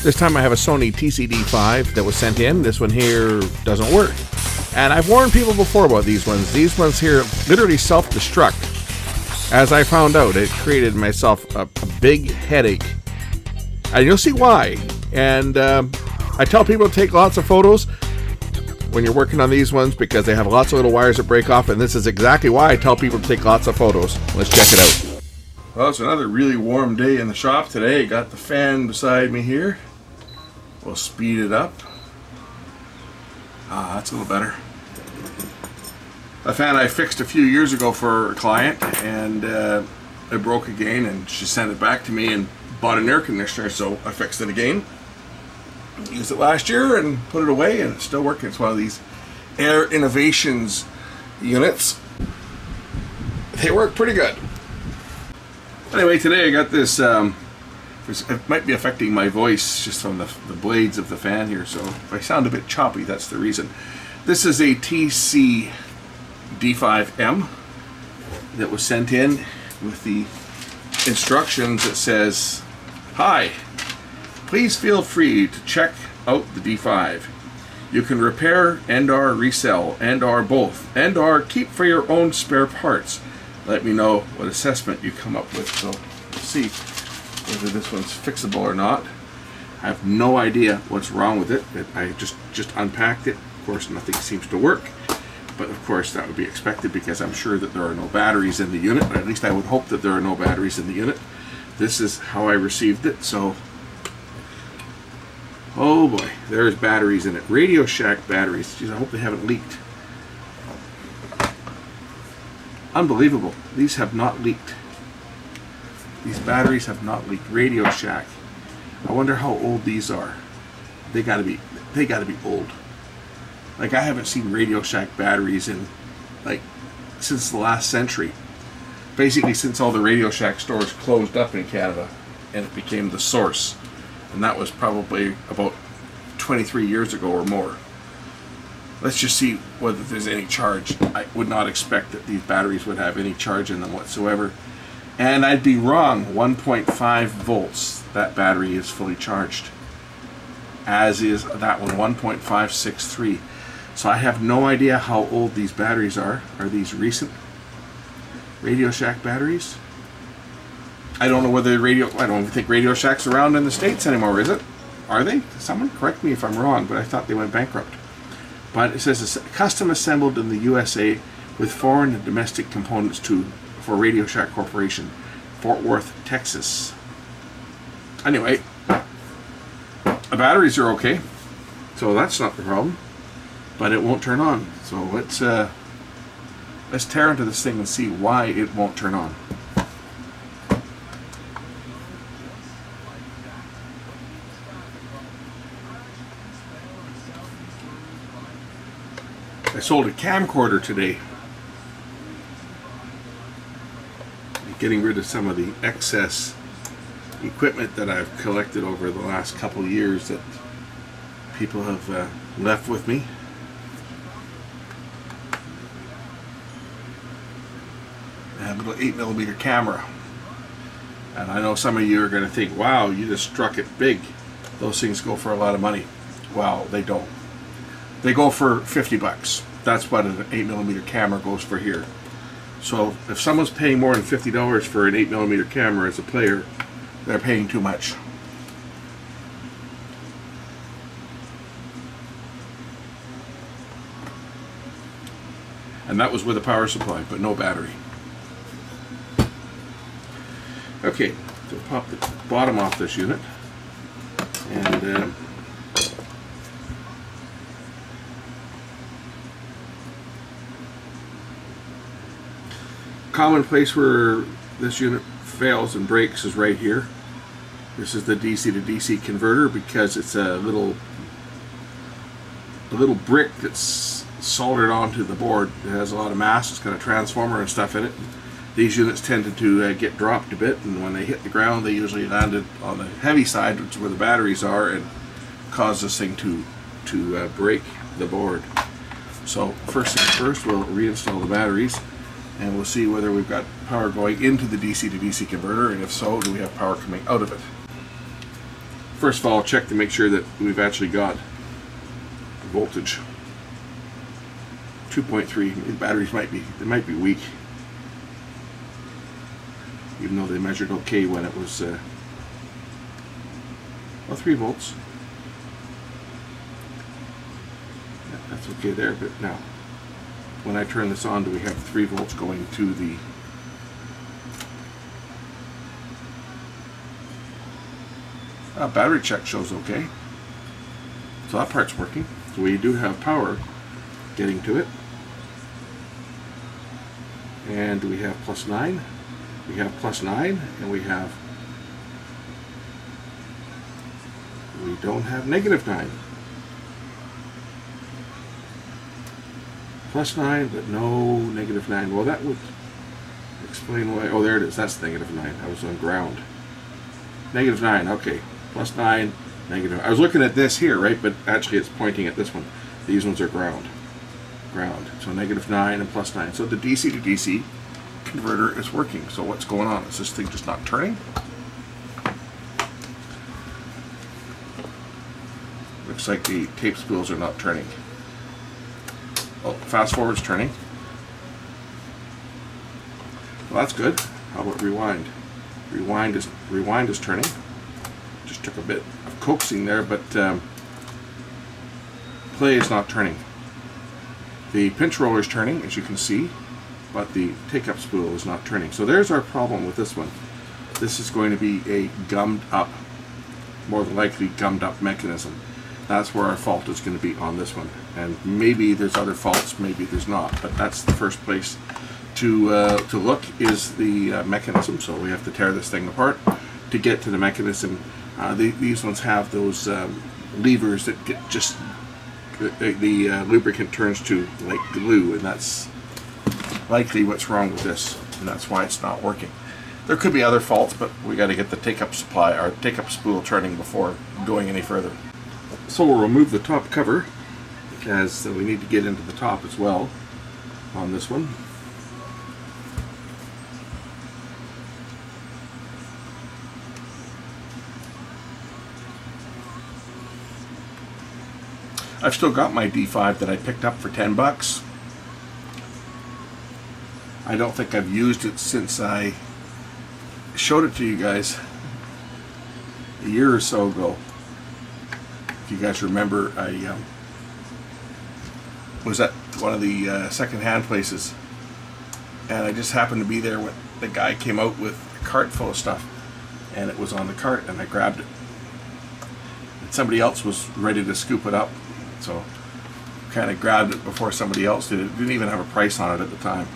This time I have a Sony TCD5 that was sent in. This one here doesn't work. And I've warned people before about these ones. These ones here literally self-destruct. As I found out, it created myself a big headache. And you'll see why. And I tell people to take lots of photos when you're working on these ones because they have lots of little wires that break off, and this is exactly why I tell people to take lots of photos. Let's check it out. Well, it's another really warm day in the shop today. Got the fan beside me here. We'll speed it up. That's a little better. A fan I fixed a few years ago for a client, and it broke again, and she sent it back to me and bought an air conditioner, so I fixed it again. Used it last year and put it away, and it's still working. It's one of these Air Innovations units. They work pretty good. Anyway, today I got this, it might be affecting my voice just from the blades of the fan here, so if I sound a bit choppy, that's the reason. This is a TCD5M that was sent in with the instructions that says, "Hi, please feel free to check out the D5. You can repair and/or resell and/or both and/or keep for your own spare parts. Let me know what assessment you come up with." So we'll see whether this one's fixable or not. I have no idea what's wrong with it. I just unpacked it. Of course, nothing seems to work. But of course, that would be expected because I'm sure that there are no batteries in the unit. Or at least I would hope that there are no batteries in the unit. This is how I received it. So, oh boy, there's batteries in it. Radio Shack batteries. Geez, I hope they haven't leaked. Unbelievable. These have not leaked. These batteries have not leaked. Radio Shack. I wonder how old these are. They gotta be old. Like, I haven't seen Radio Shack batteries in, like, since the last century. Basically since all the Radio Shack stores closed up in Canada and it became the Source. And that was probably about 23 years ago or more. Let's just see whether there's any charge. I would not expect that these batteries would have any charge in them whatsoever. And I'd be wrong. 1.5 volts. That battery is fully charged. As is that one, 1.563. So I have no idea how old these batteries are. Are these recent Radio Shack batteries? I don't know whether I don't even think Radio Shack's around in the States anymore, is it? Are they? Someone correct me if I'm wrong, but I thought they went bankrupt. But it says it's custom assembled in the USA with foreign and domestic components for Radio Shack Corporation, Fort Worth, Texas. Anyway, the batteries are okay, so that's not the problem. But it won't turn on. So let's tear into this thing and see why it won't turn on. I sold a camcorder today. I'm getting rid of some of the excess equipment that I've collected over the last couple of years that people have left with me. I have a little 8mm camera. And I know some of you are going to think, wow, you just struck it big. Those things go for a lot of money. Well, they don't. They go for 50 bucks. That's what an 8mm camera goes for here. So if someone's paying more than $50 for an 8mm camera as a player, they're paying too much. And that was with a power supply, but no battery. Okay, so pop the bottom off this unit. And common place where this unit fails and breaks is right here. This is the DC to DC converter because it's a little brick that's soldered onto the board. It has a lot of mass. It's got a transformer and stuff in it. These units tended to get dropped a bit, and when they hit the ground, they usually landed on the heavy side, which is where the batteries are, and cause this thing to break the board. So first things first, we'll reinstall the batteries, and we'll see whether we've got power going into the DC to DC converter, and if so, do we have power coming out of it. First of all, I'll check to make sure that we've actually got voltage. 2.3. The batteries might be weak, even though they measured okay when it was 3 volts. Yeah, that's okay there, but now when I turn this on, do we have 3 volts going to the battery check shows okay. So that part's working. So we do have power getting to it. And do we have +9? We have +9, and we don't have -9. +9, but no -9. Well, that would explain why. Oh, there it is. That's -9. I was on ground. -9. Okay. +9, negative. I was looking at this here, right? But actually, it's pointing at this one. These ones are ground. So -9 and +9. So the DC to DC converter is working. So what's going on? Is this thing just not turning? Looks like the tape spools are not turning. Oh, fast forward's turning. Well, that's good. How about rewind? Rewind is turning. Just took a bit of coaxing there, but play is not turning. The pinch roller is turning, as you can see, but the take-up spool is not turning. So there's our problem with this one. This is going to be a gummed up, more than likely gummed up mechanism. That's where our fault is going to be on this one. And maybe there's other faults, maybe there's not, but that's the first place to look is the mechanism. So we have to tear this thing apart to get to the mechanism. These ones have those levers that get just the lubricant turns to like glue, and that's likely what's wrong with this, and that's why it's not working. There could be other faults, but we got to get the take-up spool turning before going any further. So we'll remove the top cover, as we need to get into the top as well on this one. I've still got my D5 that I picked up for 10 bucks. I don't think I've used it since I showed it to you guys a year or so ago. If you guys remember, I was at one of the second-hand places, and I just happened to be there when the guy came out with a cart full of stuff, and it was on the cart, and I grabbed it. And somebody else was ready to scoop it up. So kind of grabbed it before somebody else did. It didn't even have a price on it at the time.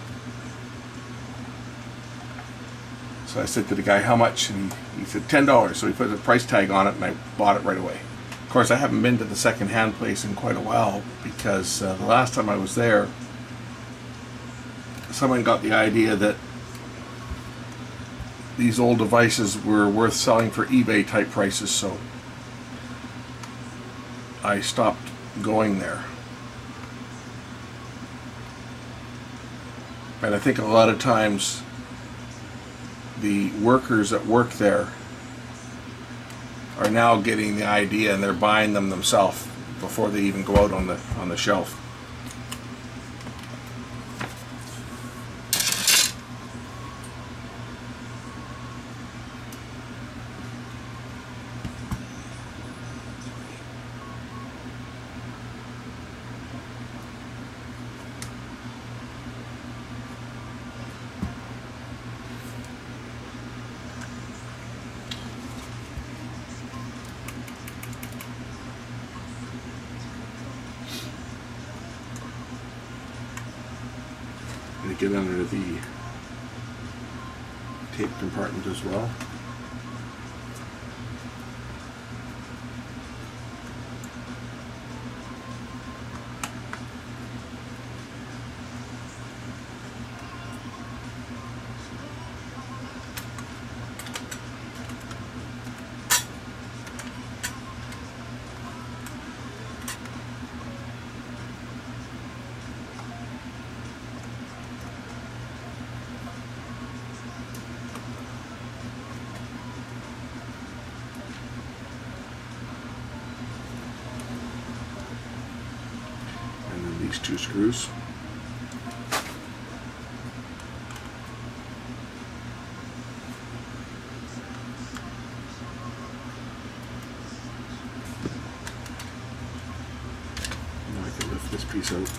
So I said to the guy, how much? And he said $10. So he put a price tag on it, and I bought it right away. Of course, I haven't been to the second-hand place in quite a while, because the last time I was there, someone got the idea that these old devices were worth selling for eBay type prices, so I stopped going there. And I think a lot of times the workers that work there are now getting the idea, and they're buying them themselves before they even go out on the shelf. Get under the tape compartment as well. these two screws. Now I can lift this piece out.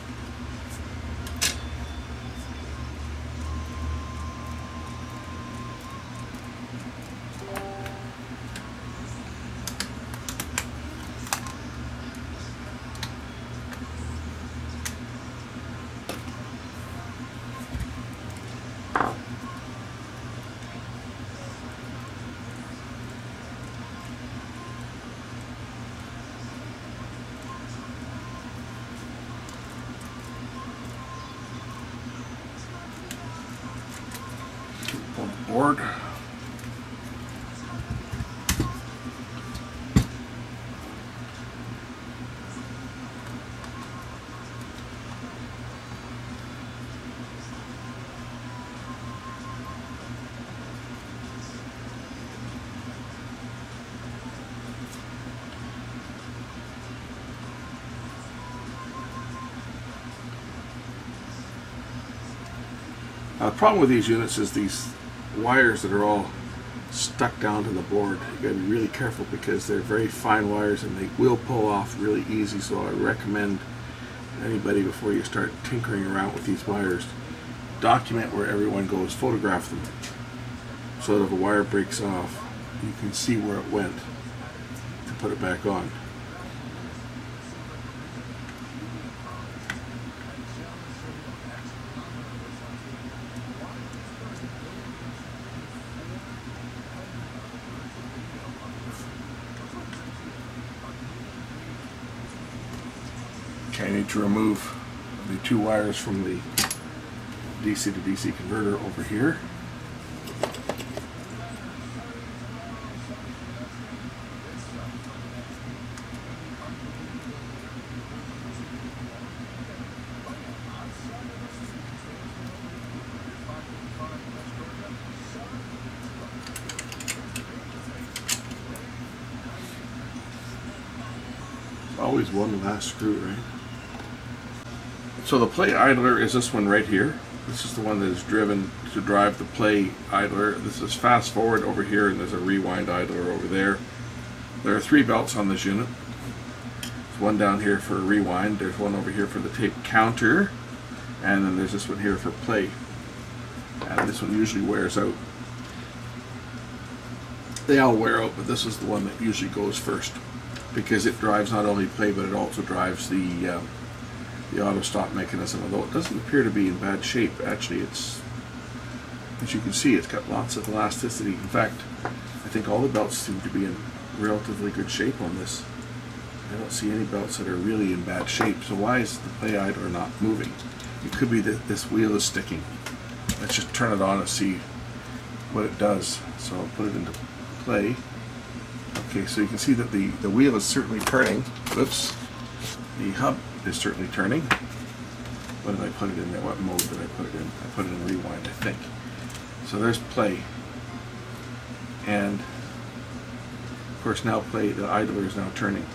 Board. The problem with these units is these wires that are all stuck down to the board. You got to be really careful because they're very fine wires and they will pull off really easy. So I recommend anybody, before you start tinkering around with these wires, document where everyone goes, photograph them, so that if a wire breaks off, you can see where it went to put it back on. Okay, I need to remove the two wires from the DC to DC converter over here. Always one last screw, right? So the play idler is this one right here. This is the one that is driven to drive the play idler. This is fast forward over here, and there's a rewind idler over there. There are 3 belts on this unit. There's one down here for rewind, there's one over here for the tape counter, and then there's this one here for play. And this one usually wears out. They all wear out, but this is the one that usually goes first, because it drives not only play, but it also drives the auto stop mechanism. Although it doesn't appear to be in bad shape, actually, it's, as you can see, it's got lots of elasticity. In fact, I think all the belts seem to be in relatively good shape on this. I don't see any belts that are really in bad shape. So why is the play idler not moving? It could be that this wheel is sticking. Let's just turn it on and see what it does. So I'll put it into play. Okay, so you can see that the wheel is certainly turning. Whoops. The hub is certainly turning. What did I put it in there? What mode did I put it in? I put it in rewind, I think. So there's play. And of course now play, the idler is now turning.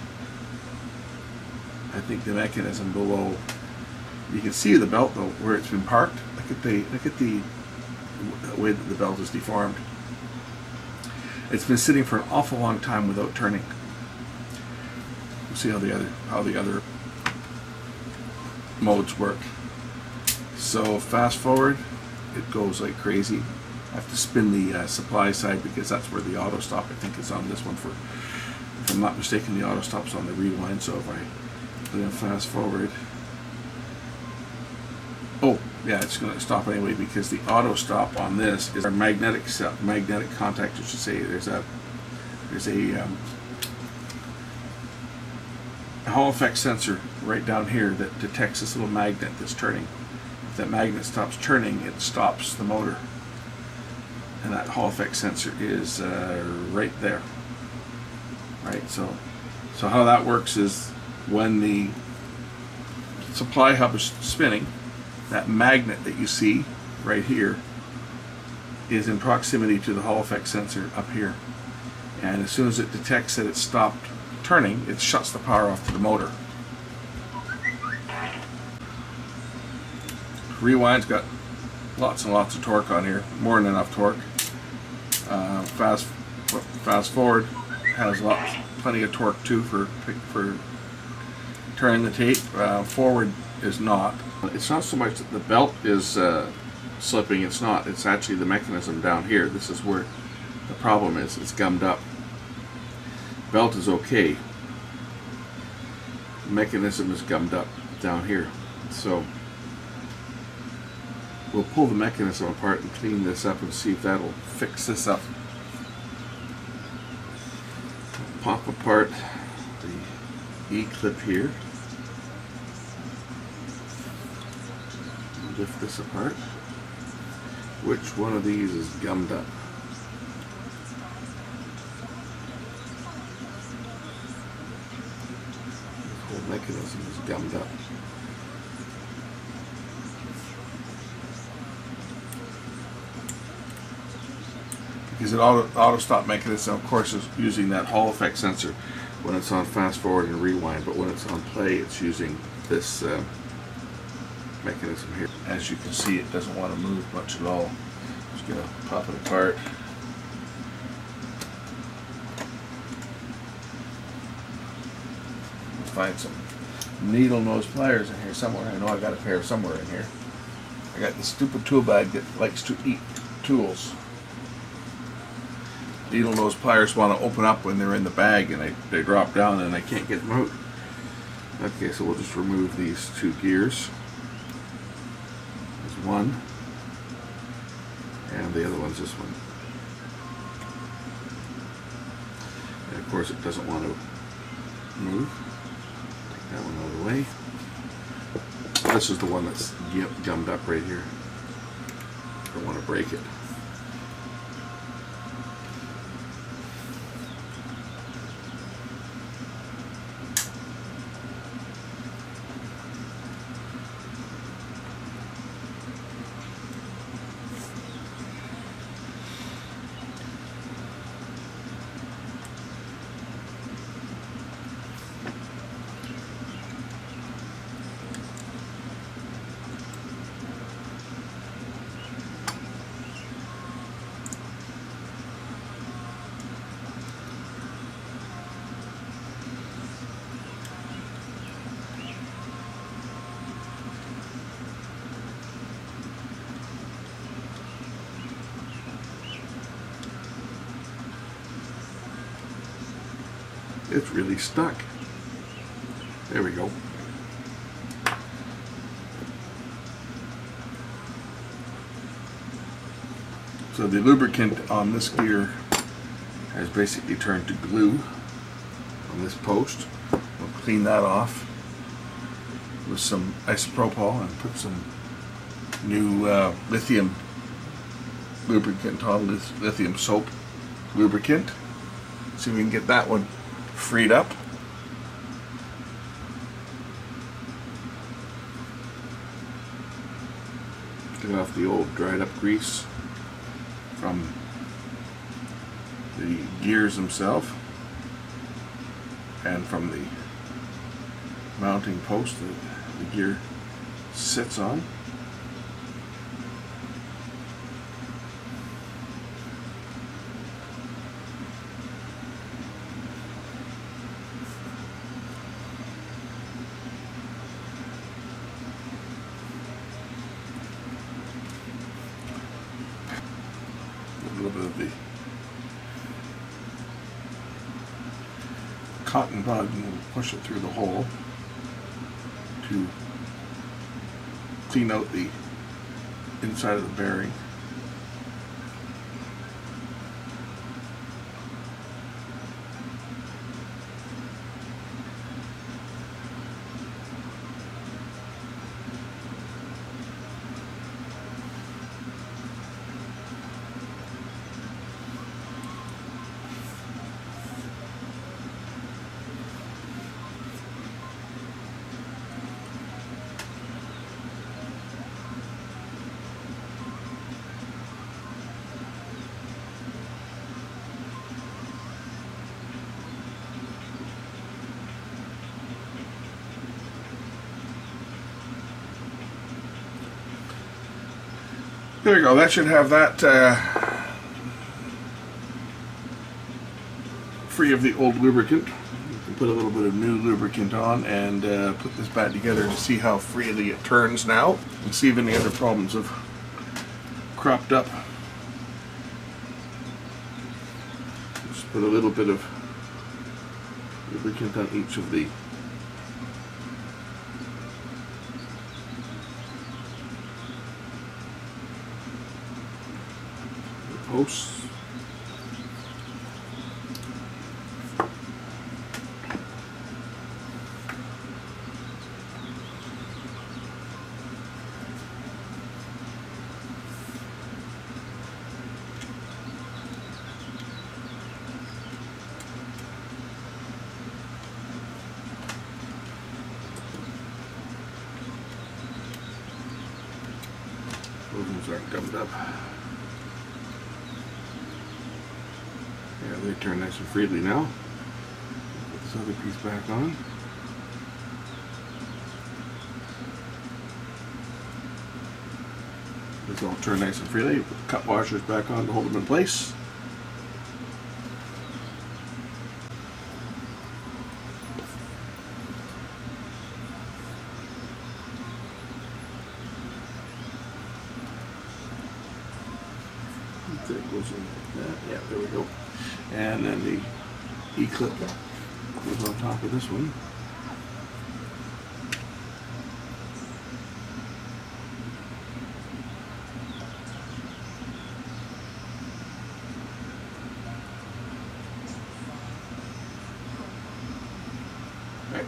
I think the mechanism below, you can see the belt though, where it's been parked. Look at the way that the belt is deformed. It's been sitting for an awful long time without turning. We'll see how the other modes work. So fast forward, it goes like crazy. I have to spin the supply side because that's where the auto stop, I think, is on this one. If I'm not mistaken, the auto stop's on the rewind. So if I put in fast forward, oh yeah, it's going to stop anyway because the auto stop on this is our magnetic contact. I should say there's a Hall effect sensor right down here that detects this little magnet that's turning. If that magnet stops turning, it stops the motor. And that Hall effect sensor is right there. Right, so how that works is when the supply hub is spinning, that magnet that you see right here is in proximity to the Hall effect sensor up here. And as soon as it detects that it's stopped turning, it shuts the power off to the motor. Rewind's got lots and lots of torque on here, more than enough torque. Fast forward has plenty of torque too for turning the tape. Forward is not. It's not so much that the belt is slipping. It's not. It's actually the mechanism down here. This is where the problem is. It's gummed up. Belt is okay. The mechanism is gummed up down here. So we'll pull the mechanism apart and clean this up and see if that'll fix this up. Pop apart the E-clip here. Lift this apart. Which one of these is gummed up? The whole mechanism is gummed up. Because an auto stop mechanism, of course, is using that Hall effect sensor when it's on fast forward and rewind, but when it's on play, it's using this mechanism here. As you can see, it doesn't want to move much at all. Just gonna pop it apart. Find some needle nose pliers in here somewhere. I know I got a pair somewhere in here. I got this stupid tool bag that likes to eat tools. Needle nose pliers want to open up when they're in the bag, and they drop down and I can't get them out. Okay, so we'll just remove these two gears. There's one, and the other one's this one. And of course it doesn't want to move. Take that one out of the way. This is the one that's gummed up right here. Don't want to break it. It's really stuck. There we go. So the lubricant on this gear has basically turned to glue on this post. We'll clean that off with some isopropyl and put some new lithium lubricant on, lithium soap lubricant. See if we can get that one freed up. Get off the old dried up grease from the gears themselves and from the mounting post that the gear sits on. A little bit of the cotton bud, and we'll push it through the hole to clean out the inside of the bearing. There you go. That should have that free of the old lubricant. You can put a little bit of new lubricant on and put this back together to see how freely it turns now and see if any other problems have cropped up. Just put a little bit of lubricant on each of the posts. Those ones aren't gummed up. Yeah, they turn nice and freely now. Put this other piece back on. These all turn nice and freely. Put the cut washers back on to hold them in place. There it goes in like that. Yeah, there we go. And then the E-clip goes on top of this one. Right.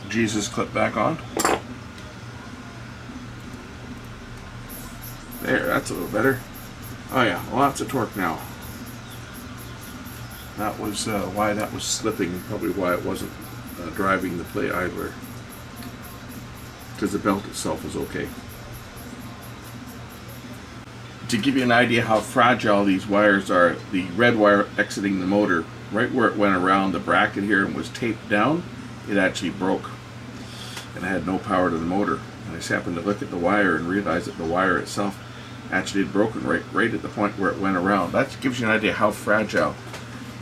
Jesus clip back on. There, that's a little better. Oh yeah, lots of torque now. That was why that was slipping, probably why it wasn't driving the play idler. Because the belt itself was okay. To give you an idea how fragile these wires are, the red wire exiting the motor, right where it went around the bracket here and was taped down, it actually broke. And I had no power to the motor. And I just happened to look at the wire and realize that the wire itself actually had broken right at the point where it went around. That gives you an idea how fragile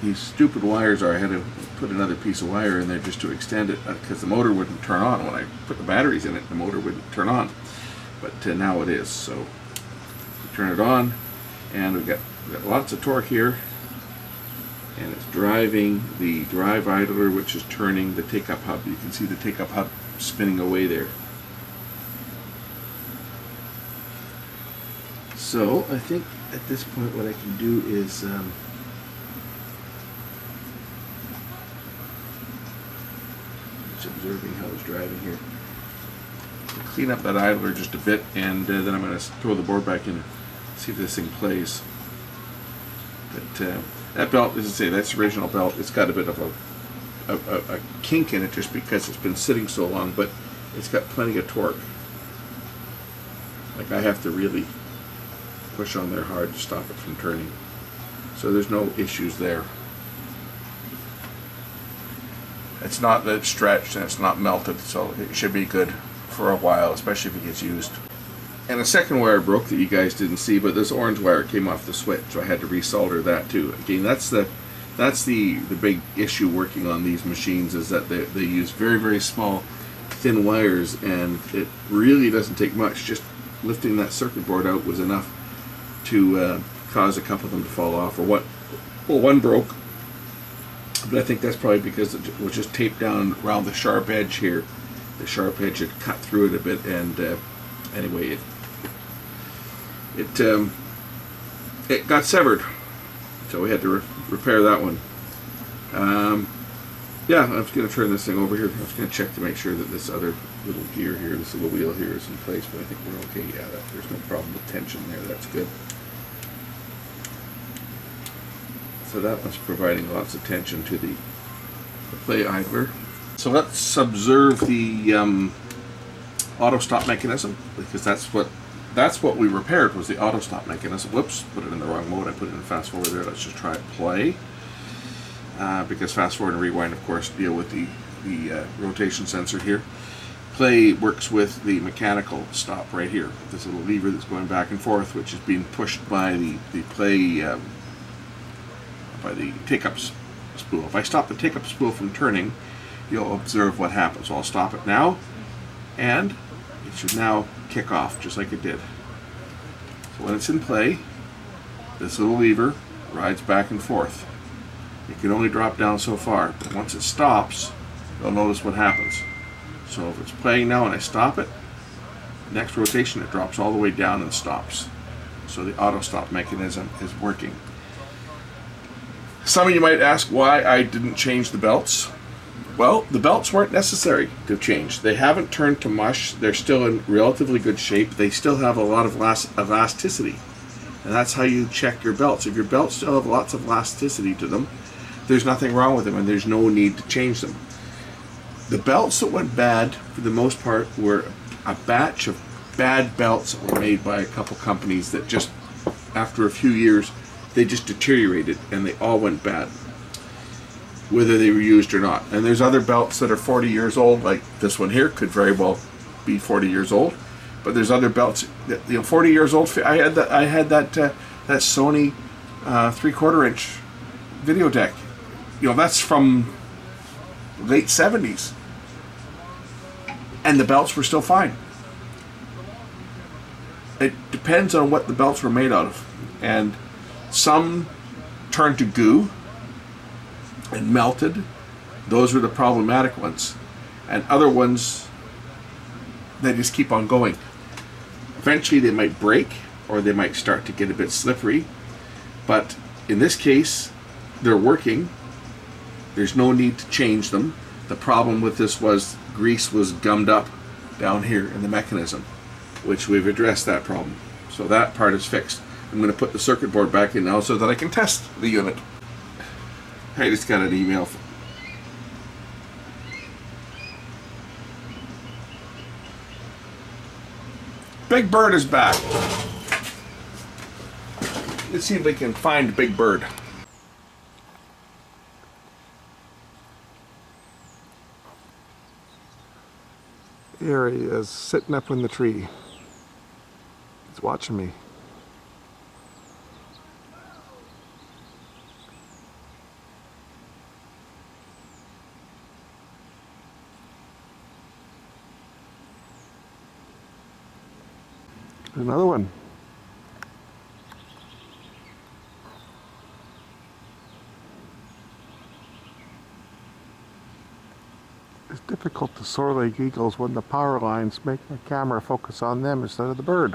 these stupid wires are. I had to put another piece of wire in there just to extend it because the motor wouldn't turn on. When I put the batteries in it, the motor wouldn't turn on. But now it is. So we turn it on and we've got lots of torque here. And it's driving the drive idler, which is turning the take-up hub. You can see the take-up hub spinning away there. So I think at this point what I can do is just observing how it's driving here. Clean up that idler just a bit, and then I'm going to throw the board back in and see if this thing plays. But that belt, as I say, that's the original belt. It's got a bit of a kink in it just because it's been sitting so long, but it's got plenty of torque. Like I have to really push on there hard to stop it from turning. So there's no issues there. It's not that it's stretched and it's not melted, so it should be good for a while, especially if it gets used. And the second wire broke that you guys didn't see, but this orange wire came off the switch, so I had to resolder that too. Again, that's the big issue working on these machines, is that they use very, very small, thin wires, and it really doesn't take much. Just lifting that circuit board out was enough to cause a couple of them to fall off. Or what? Well, one broke, but I think that's probably because it was just taped down around the sharp edge here. The sharp edge had cut through it a bit, and anyway, it got severed, so we had to repair that one. Yeah, I'm just going to turn this thing over here. I'm just going to check to make sure that this other little gear here, this little wheel here, is in place, but I think we're okay. Yeah, there's no problem with tension there. That's good. So that one's providing lots of tension to the play idler. So let's observe the auto stop mechanism, because that's what we repaired, was the auto stop mechanism. Whoops, put it in the wrong mode. I put it in fast forward there. Let's just try play. because fast forward and rewind, of course, deal with the rotation sensor here. Play works with the mechanical stop right here. This little lever that's going back and forth, which is being pushed by the play by the take-up spool. If I stop the take-up spool from turning, you'll observe what happens. So I'll stop it now, and it should now kick off just like it did. So when it's in play, this little lever rides back and forth. It can only drop down so far, but once it stops, you'll notice what happens. So if it's playing now and I stop it, next rotation it drops all the way down and stops. So the auto stop mechanism is working. Some of you might ask why I didn't change the belts. Well, the belts weren't necessary to change. They haven't turned to mush. They're still in relatively good shape. They still have a lot of elasticity. And that's how you check your belts. If your belts still have lots of elasticity to them, there's nothing wrong with them and there's no need to change them. The belts that went bad, for the most part, were a batch of bad belts that were made by a couple companies that just, after a few years, they just deteriorated and they all went bad, whether they were used or not. And there's other belts that are 40 years old, like this one here could very well be 40 years old. But there's other belts that, 40 years old. I had that Sony 3/4 inch video deck. That's from late 70s. And the belts were still fine. It depends on what the belts were made out of. And some turned to goo and melted. Those were the problematic ones. And other ones, they just keep on going. Eventually they might break or they might start to get a bit slippery. But in this case, they're working. There's no need to change them. The problem with this was grease was gummed up down here in the mechanism, which we've addressed that problem. So that part is fixed. I'm going to put the circuit board back in now so that I can test the unit. I just got an email. Big Bird is back. Let's see if we can find Big Bird. Here he is, sitting up in the tree. He's watching me. Another one. It's difficult to soar like eagles when the power lines make my camera focus on them instead of the bird.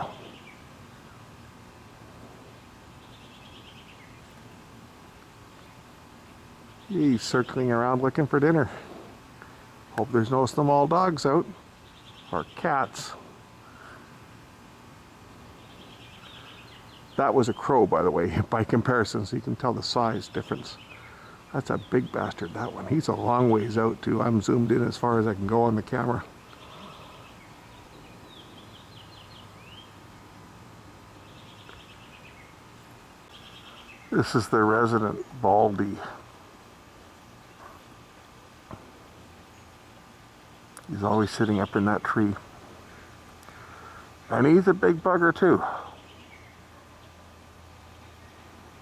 He's circling around looking for dinner. Hope there's no small dogs out. Or cats. That was a crow, by the way, by comparison, so you can tell the size difference. That's a big bastard, that one. He's a long ways out, too. I'm zoomed in as far as I can go on the camera. This is the resident Baldy. He's always sitting up in that tree. And he's a big bugger, too.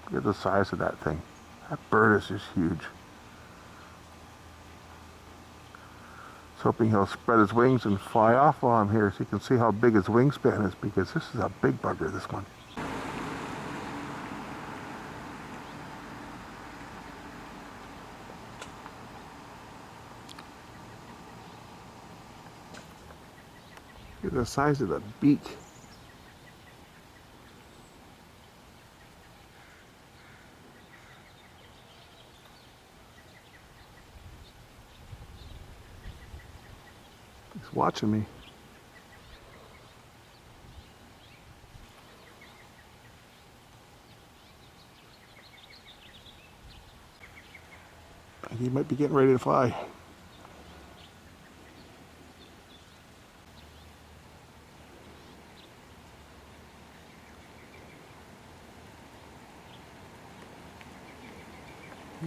Look at the size of that thing. That bird is just huge. Just hoping he'll spread his wings and fly off while I'm here so you can see how big his wingspan is, because this is a big bugger, this one. Look at the size of the beak. He's watching me. He might be getting ready to fly.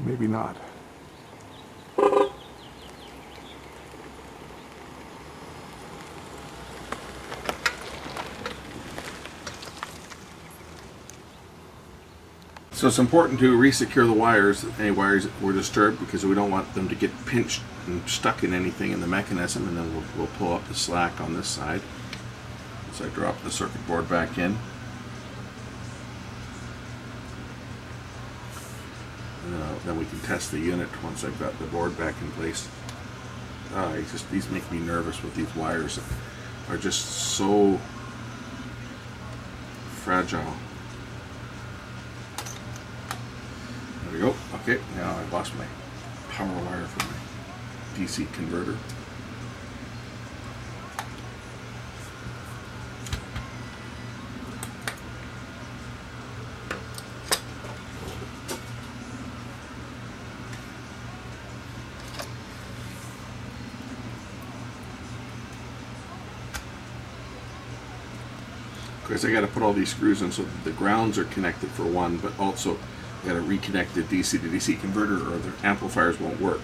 Maybe not. So it's important to resecure the wires, any wires that were disturbed, because we don't want them to get pinched and stuck in anything in the mechanism, and then we'll pull up the slack on this side. So I drop the circuit board back in. Then we can test the unit once I've got the board back in place. These make me nervous with these wires that are just so fragile. There we go. Okay, now I lost my power wire for my DC converter. Of course, I got to put all these screws in so that the grounds are connected for one, but also got to reconnect the DC to DC converter, or the amplifiers won't work.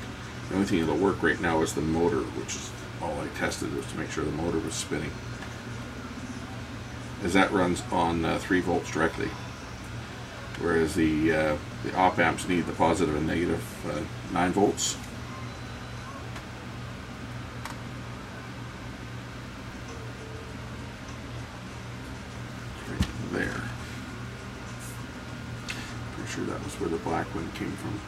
The only thing that'll work right now is the motor, which is all I tested, was to make sure the motor was spinning, as that runs on 3 volts directly, whereas the op amps need the positive and negative 9 volts. There. Pretty sure that was where the black one came from.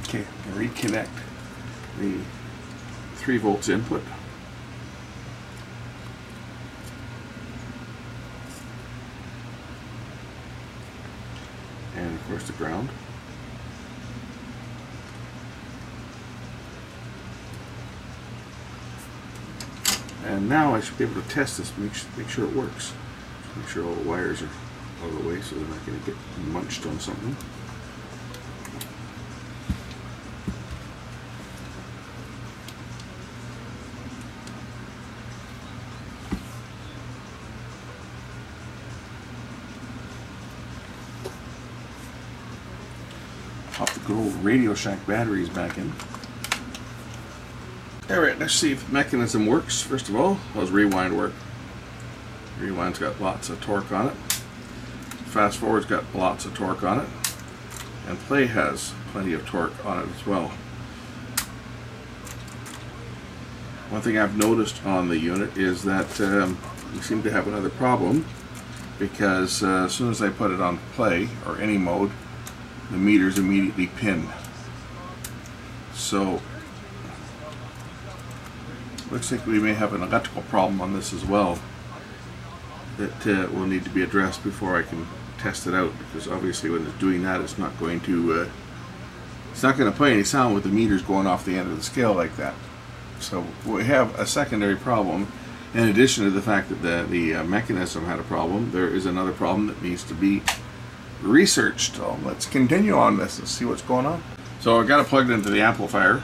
Okay, reconnect the 3 volts input. And of course the ground. And now I should be able to test this, make sure it works. Make sure all the wires are out of the way so they're not going to get munched on something. Pop the good old Radio Shack batteries back in. Alright, let's see if the mechanism works. First of all, how does rewind work? Rewind's got lots of torque on it. Fast forward's got lots of torque on it. And play has plenty of torque on it as well. One thing I've noticed on the unit is that we seem to have another problem, because as soon as I put it on play, or any mode, the meter's immediately pinned. So looks like we may have an electrical problem on this as well that will need to be addressed before I can test it out, because obviously when it's doing that, it's not going to play any sound with the meters going off the end of the scale like that. So we have a secondary problem. In addition to the fact that the mechanism had a problem, there is another problem that needs to be researched. So let's continue on this and see what's going on. So I got it plugged into the amplifier.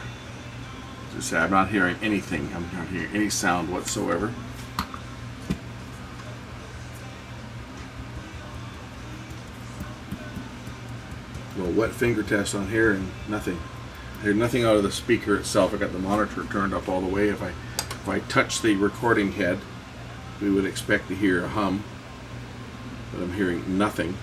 Just say I'm not hearing anything. I'm not hearing any sound whatsoever. Little wet finger test on here, and nothing. I heard nothing out of the speaker itself. I got the monitor turned up all the way. If I touch the recording head, we would expect to hear a hum, but I'm hearing nothing.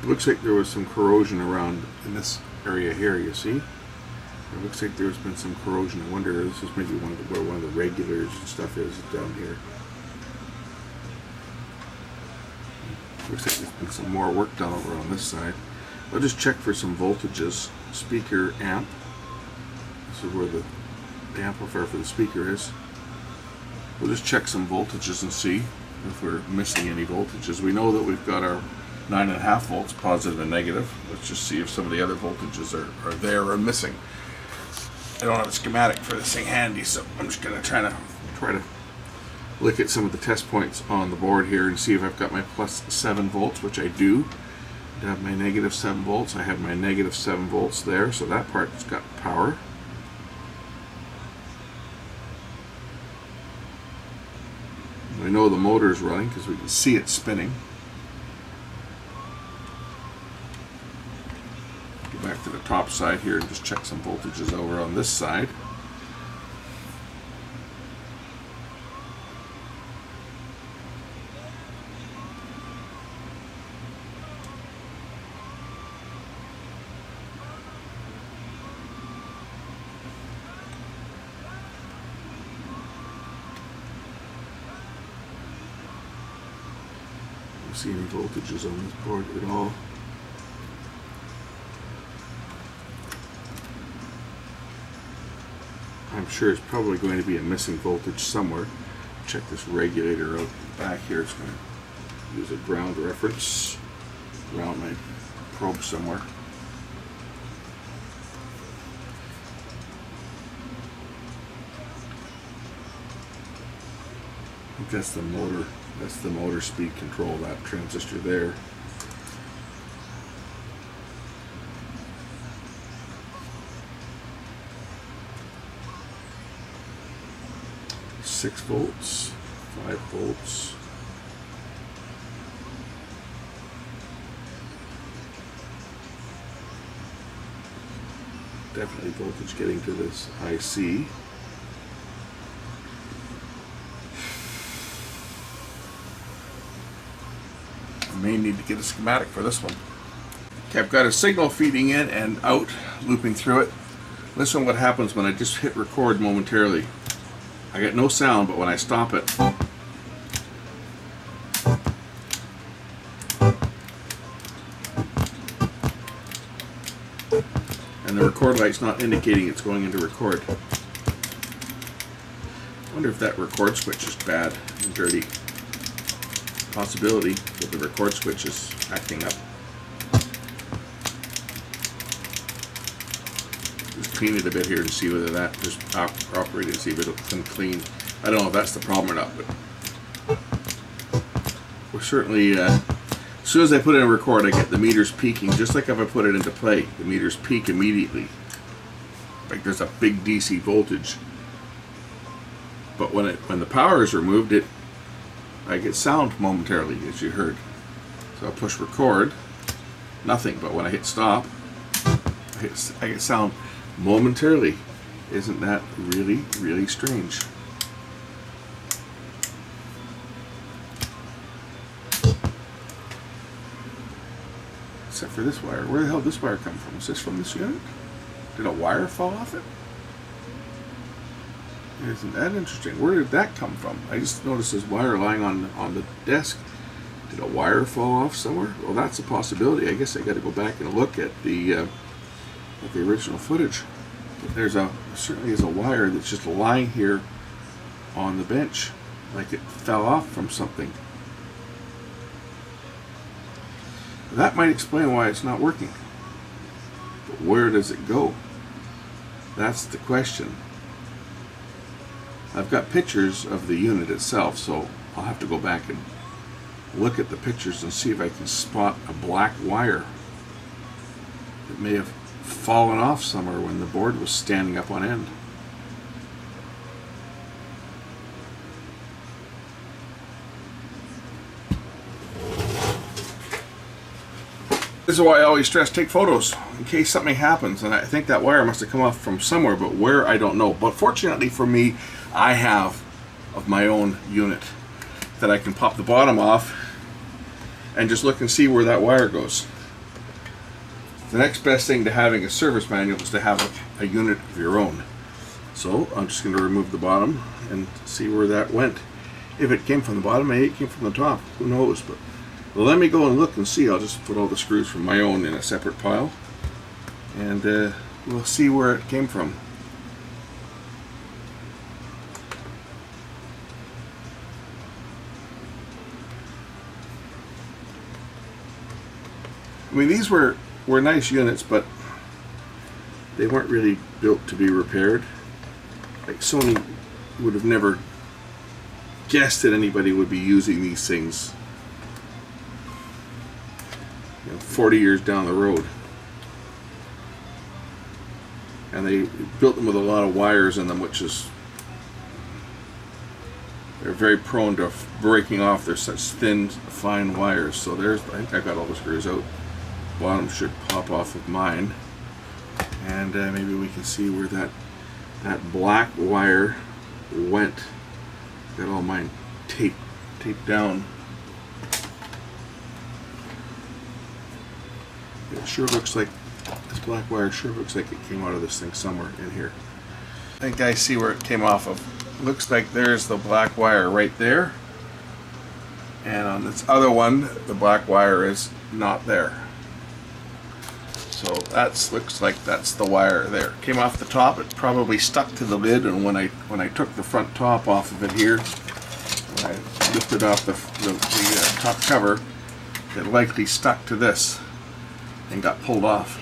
It looks like there was some corrosion around in this area here, you see? It looks like there's been some corrosion. I wonder if this is maybe where one of the regulars and stuff is down here. Looks like there's been some more work done over on this side. I'll just check for some voltages. Speaker amp. This is where the amplifier for the speaker is. We'll just check some voltages and see if we're missing any voltages. We know that we've got our 9.5 volts positive and negative. Let's just see if some of the other voltages are there or missing. I don't have a schematic for this thing handy, so I'm just going to try to look at some of the test points on the board here and see if I've got my plus 7 volts, which I do. I have my negative 7 volts. I have my negative 7 volts there, so that part's got power. We know the motor's running because we can see it spinning. to the top side here and just check some voltages over on this side. See any voltages on this board at all. I'm sure it's probably going to be a missing voltage somewhere. Check this regulator out back here. It's going to use a ground reference around my probe somewhere. I think that's the motor. That's the motor speed control, that transistor there. Six volts, 5 volts. Definitely voltage getting to this IC. May need to get a schematic for this one. Okay, I've got a signal feeding in and out, looping through it. Listen what happens when I just hit record momentarily. I get no sound, but when I stop it, and the record light's not indicating it's going into record. I wonder if that record switch is bad and dirty. Possibility that the record switch is acting up. Just clean it a bit here and see whether that just operate and see if it'll come clean. I don't know if that's the problem or not, but we're certainly as soon as I put it in record, I get the meters peaking, just like if I put it into play. The meters peak immediately, like there's a big DC voltage. But when the power is removed, I get sound momentarily, as you heard. So I'll push record, nothing. But when I hit stop, I get sound momentarily. Isn't that really, really strange? Except for this wire. Where the hell did this wire come from? Is this from this unit? Did a wire fall off it? Isn't that interesting? Where did that come from? I just noticed this wire lying on the desk. Did a wire fall off somewhere? Well, that's a possibility. I guess I got to go back and look at the original footage. But there's certainly is a wire that's just lying here on the bench, like it fell off from something. That might explain why it's not working. But where does it go? That's the question. I've got pictures of the unit itself, so I'll have to go back and look at the pictures and see if I can spot a black wire that may have fallen off somewhere when the board was standing up on end. This is why I always stress take photos in case something happens, and I think that wire must have come off from somewhere, but where I don't know. But fortunately for me, I have of my own unit that I can pop the bottom off and just look and see where that wire goes. The next best thing to having a service manual is to have a unit of your own. So I'm just going to remove the bottom and see where that went. If it came from the bottom, maybe it came from the top. Who knows? But let me go and look and see. I'll just put all the screws from my own in a separate pile, and we'll see where it came from. I mean, these were nice units, but they weren't really built to be repaired. Like Sony would have never guessed that anybody would be using these things 40 years down the road. And they built them with a lot of wires in them, which is, they're very prone to breaking off. They're such thin, fine wires. So I think I got all the screws out. Bottom should pop off of mine. and maybe we can see where that black wire went. Got all mine taped down. It sure looks like this black wire sure looks like it came out of this thing somewhere in here. I think I see where it came off of. Looks like there's the black wire right there, and on this other one the black wire is not there. So that looks like that's the wire there. It came off the top. It probably stuck to the lid, and when I took the front top off of it here, when I lifted off the top cover, it likely stuck to this and got pulled off.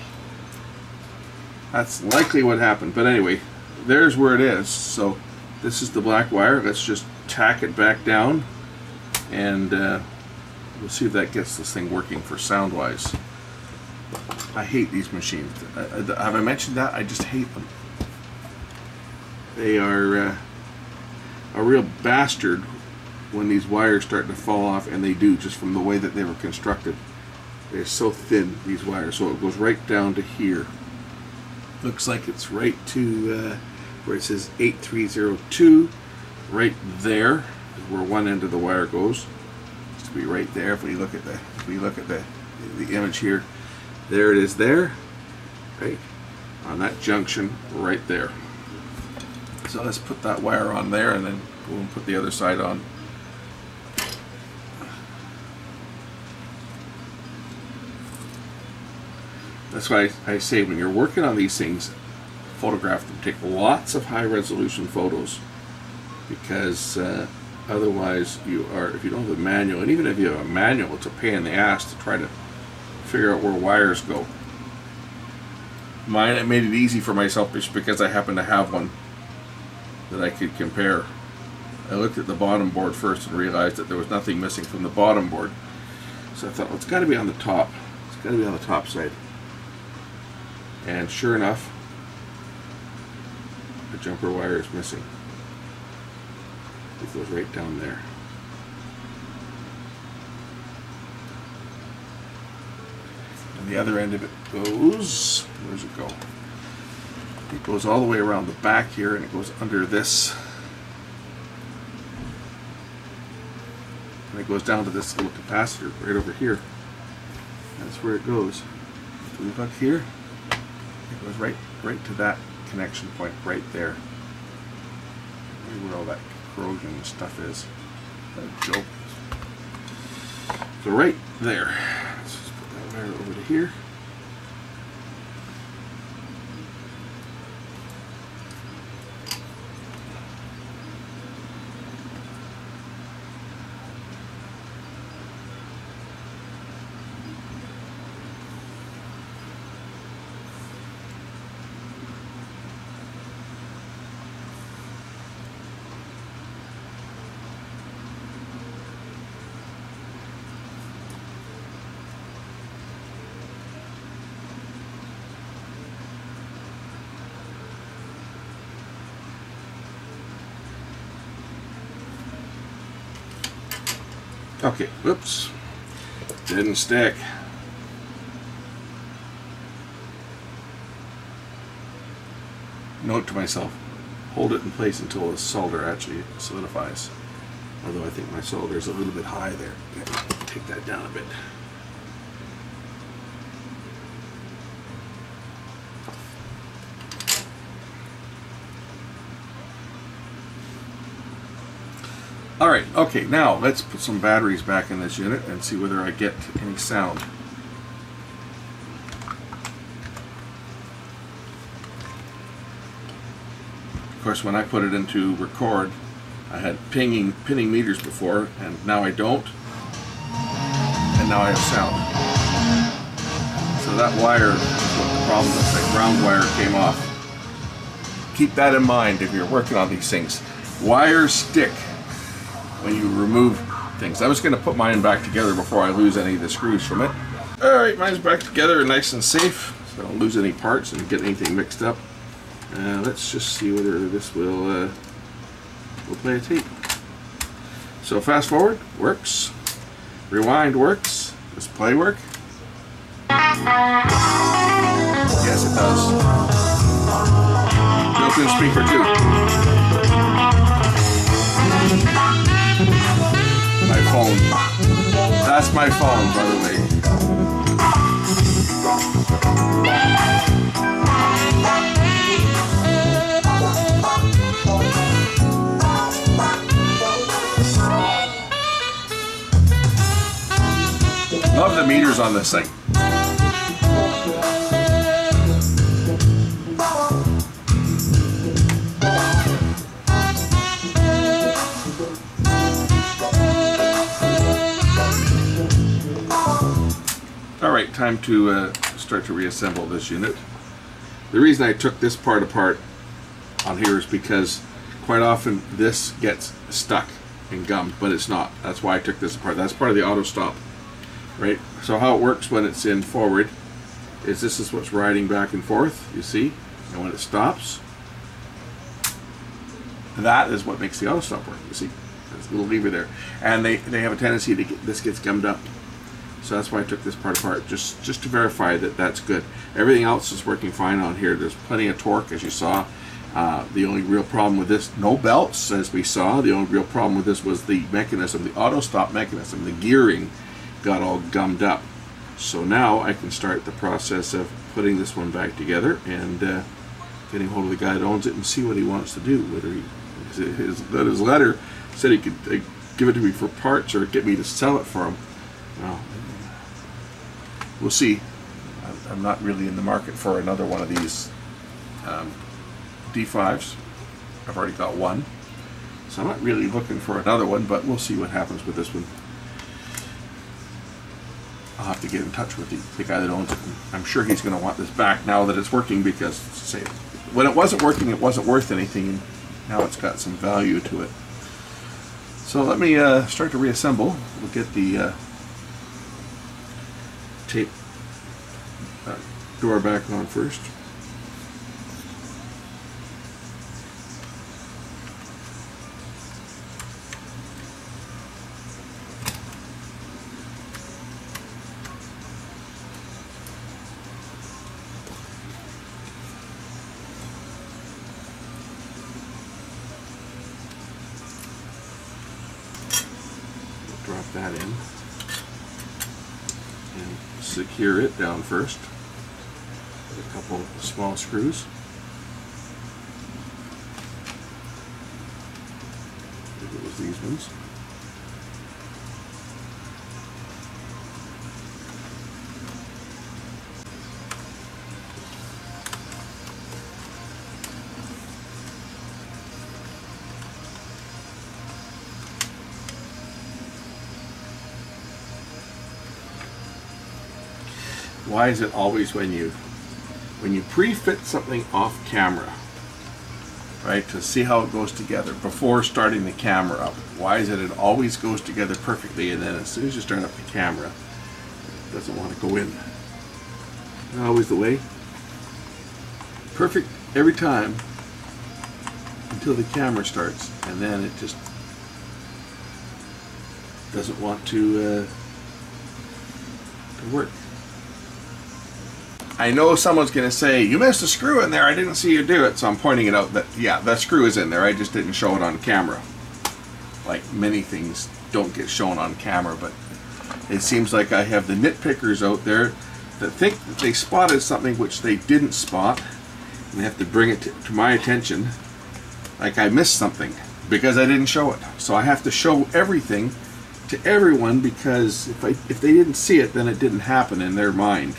That's likely what happened. But anyway, there's where it is. So this is the black wire. Let's just tack it back down, and we'll see if that gets this thing working for sound wise. I hate these machines. Have I mentioned that? I just hate them. They are a real bastard when these wires start to fall off, and they do, just from the way that they were constructed. They're so thin, these wires, so it goes right down to here. Looks like it's right to where it says 8302. Right there is where one end of the wire goes. It's to be right there. If we look at the image here. There it is there, right on that junction right there. So let's put that wire on there, and then we'll put the other side on. That's why I say when you're working on these things, photograph them. Take lots of high resolution photos, because otherwise if you don't have a manual, and even if you have a manual, it's a pain in the ass to try to figure out where wires go. Mine, I made it easy for myself just because I happen to have one that I could compare. I looked at the bottom board first and realized that there was nothing missing from the bottom board. So I thought, well, it's got to be on the top. It's got to be on the top side. And sure enough, the jumper wire is missing. It goes right down there. And the other end of it goes, where's it go? It goes all the way around the back here, and it goes under this. And it goes down to this little capacitor right over here. That's where it goes. If we look here, it goes right to that connection point right there. Where all that corrosion and stuff is. That joke. So right there. Let's just put that wire over to here. Okay, whoops, didn't stick. Note to myself, hold it in place until the solder actually solidifies. Although I think my solder is a little bit high there. Take that down a bit. Alright, okay, now let's put some batteries back in this unit and see whether I get any sound. Of course, when I put it into record, I had pinning meters before, and now I don't, and now I have sound. So that wire is what the problem is. That ground wire came off. Keep that in mind if you're working on these things. Wires stick when you remove things. I was going to put mine back together before I lose any of the screws from it. Alright, mine's back together nice and safe, so I don't lose any parts and get anything mixed up. Let's just see whether this will play a tape. So fast forward works, rewind works, does play work? Yes, it does. built-in speaker too. My phone. That's my phone, by the way. Love the meters on this thing. Alright, time to start to reassemble this unit. The reason I took this part apart on here is because quite often this gets stuck and gummed, but it's not. That's why I took this apart. That's part of the auto stop. Right? So how it works when it's in forward is this is what's riding back and forth, you see? And when it stops, that is what makes the auto stop work, you see? There's a little lever there. And they have a tendency to get, this gets gummed up. So that's why I took this part apart, just to verify that that's good. Everything else is working fine on here. There's plenty of torque, as you saw. The only real problem with this, no belts, as we saw. The only real problem with this was the mechanism, the auto stop mechanism, the gearing got all gummed up. So now I can start the process of putting this one back together and getting hold of the guy that owns it and see what he wants to do. Whether his letter said he could give it to me for parts or get me to sell it for him. Well, we'll see. I'm not really in the market for another one of these D5s. I've already got one, so I'm not really looking for another one, but we'll see what happens with this one. I'll have to get in touch with the guy that owns it. I'm sure he's going to want this back now that it's working, because say when it wasn't working, it wasn't worth anything, and now it's got some value to it. So let me start to reassemble. We'll get the tape door back on first. Drop that in and secure it down first with a couple of small screws. I think it was these ones. Why is it always when you pre-fit something off camera, right, to see how it goes together before starting the camera up, why is it always goes together perfectly, and then as soon as you start up the camera, it doesn't want to go in? Not always the way. Perfect every time until the camera starts, and then it just doesn't want to work. I know someone's going to say, you missed a screw in there, I didn't see you do it. So I'm pointing it out that, yeah, that screw is in there, I just didn't show it on camera. Like many things don't get shown on camera, but it seems like I have the nitpickers out there that think that they spotted something which they didn't spot, and they have to bring it to my attention like I missed something because I didn't show it. So I have to show everything to everyone, because if they didn't see it, then it didn't happen in their mind.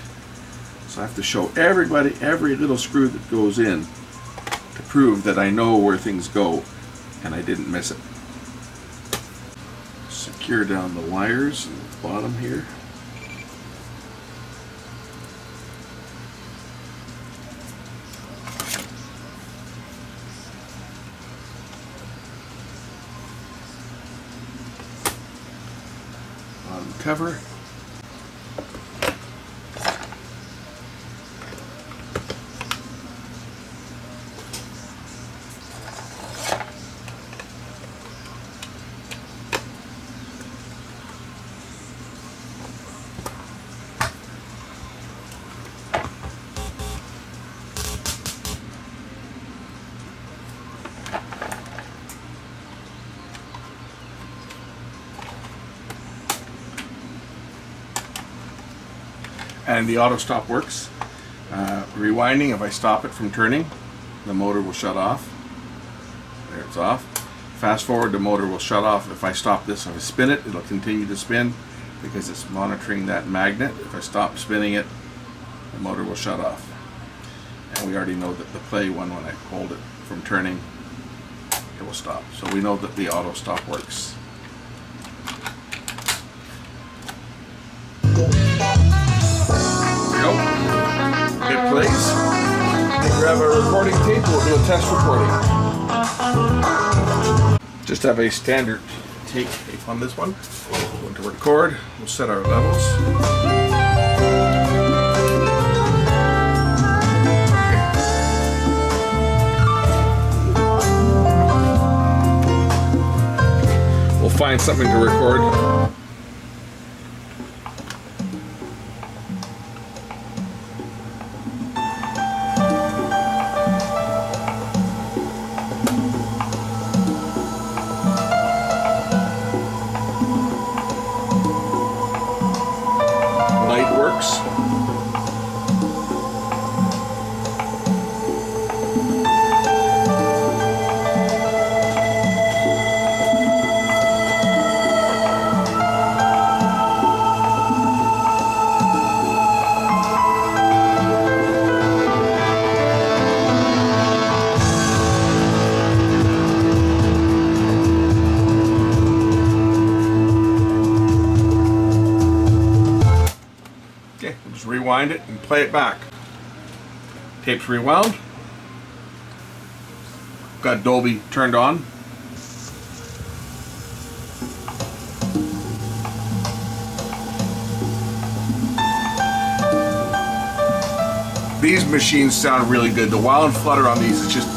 So I have to show everybody every little screw that goes in to prove that I know where things go and I didn't miss it. Secure down the wires in the bottom here. Bottom cover. and the auto stop works. Rewinding, if I stop it from turning, the motor will shut off. There, it's off. Fast forward, the motor will shut off. If I stop this, if I spin it, it'll continue to spin because it's monitoring that magnet. If I stop spinning it, the motor will shut off. And we already know that the play one, when I hold it from turning, it will stop. So we know that the auto stop works. There we go. It plays. We'll grab a recording tape, we'll do a test recording. Just have a standard tape on this one. Going to record, we'll set our levels. Okay. We'll find something to record. Works. Okay, we'll just rewind it and play it back. Tape's rewound. Got Dolby turned on. These machines sound really good. The wow and flutter on these is just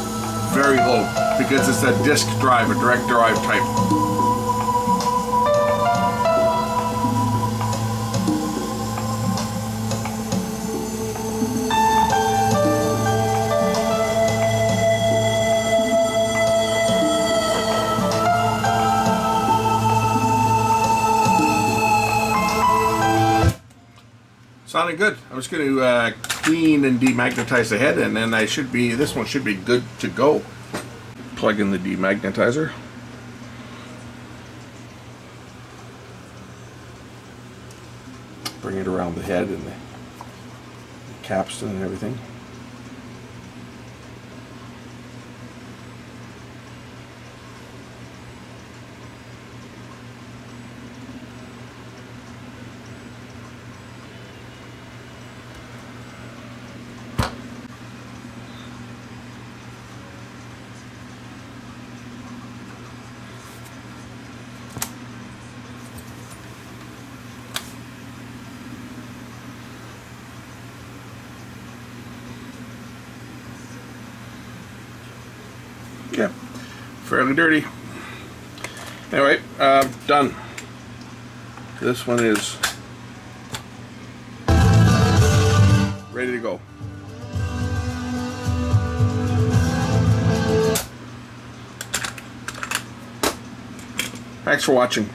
very low because it's a disk drive, a direct drive type. Sounding good. I'm just going to clean and demagnetize the head, and then this one should be good to go. Plug in the demagnetizer. Bring it around the head and the capstan and everything. Yeah, fairly dirty. Anyway, done. This one is ready to go. Thanks for watching.